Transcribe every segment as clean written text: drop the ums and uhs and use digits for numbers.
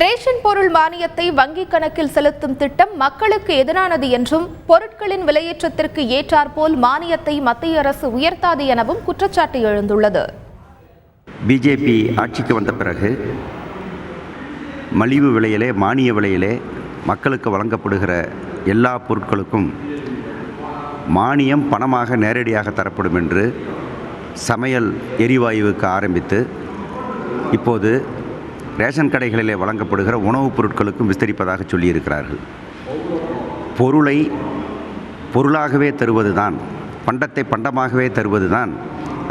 Ration பொருள் மானியத்தை வங்கிக் கணக்கில் செலுத்தும் திட்டம் மக்களுக்கு எதிரானது என்றும் பொருட்களின் விலையேற்றத்திற்கு ஏற்றாற்போல் மானியத்தை மத்திய அரசு உயர்த்தாது எனவும் குற்றச்சாட்டு எழுந்துள்ளது. பிஜேபி ஆட்சிக்கு வந்த பிறகு மலிவு விலையிலே மானிய விலையிலே மக்களுக்கு வழங்கப்படுகிற எல்லா பொருட்களுக்கும் மானியம் பணமாக நேரடியாக தரப்படும் என்று சமையல் எரிவாயுவுக்கு ஆரம்பித்து இப்போது ரேஷன் கடைகளிலே வழங்கப்படுகிற உணவுப் பொருட்களுக்கும் விஸ்தரிப்பதாக சொல்லியிருக்கிறார்கள். பொருளை பொருளாகவே தருவது தான், பண்டத்தை பண்டமாகவே தருவது தான்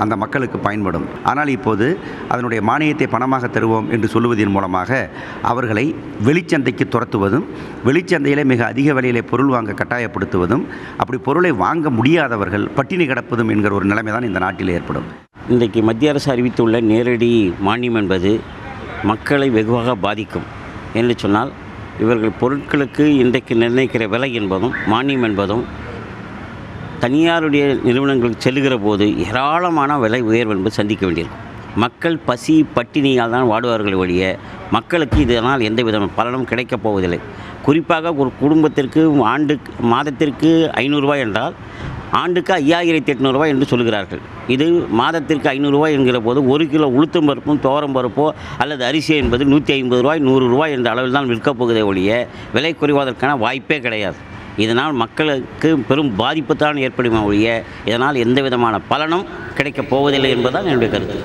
அந்த மக்களுக்கு பயன்படும். ஆனால் இப்போது அதனுடைய மானியத்தை பணமாக தருவோம் என்று சொல்லுவதன் மூலமாக அவர்களை வெளிச்சந்தைக்கு துரத்துவதும், வெளிச்சந்தையிலே மிக அதிக விலையிலே பொருள் வாங்க கட்டாயப்படுத்துவதும், அப்படி பொருளை வாங்க முடியாதவர்கள் பட்டினி கிடப்பதும் என்கிற ஒரு நிலைமை தான் இந்த நாட்டில் ஏற்படும். இன்றைக்கு மத்திய அரசு அறிவித்துள்ள நேரடி மானியம் என்பது மக்களை வெகுவாக பாதிக்கும் என்று சொன்னால், இவர்கள் பொருட்களுக்கு இன்றைக்கு நிர்ணயிக்கிற விலை என்பதும் மானியம் என்பதும் தனியாருடைய நிறுவனங்களுக்கு செல்லுகிற போது ஏராளமான விலை உயர்வு என்பது சந்திக்க வேண்டியிருக்கும். மக்கள் பசி பட்டினியால் தான் வாடுவார்கள் ஒழிய மக்களுக்கு இதனால் எந்த விதமான பலனும் கிடைக்கப் போவதில்லை. குறிப்பாக ஒரு குடும்பத்திற்கு மாதத்திற்கு 500 ரூபாய் என்றால் ஆண்டுக்கு 5800 என்று சொல்கிறார்கள். இது மாதத்திற்கு 500 என்கிற போது 1 கிலோ உளுத்தம் பருப்பும் துவரம் பருப்போ அல்லது அரிசி என்பது 150 ரூபாய் 100 ரூபாய் என்ற அளவில் தான் விற்கப் போவதை ஒழிய விலை குறைவதற்கான வாய்ப்பே கிடையாது. இதனால் மக்களுக்கு பெரும் பாதிப்பு தான் ஏற்படுமே ஒழிய இதனால் எந்த விதமான பலனும் கிடைக்கப் போவதில்லை என்பதுதான் என்னுடைய கருத்து.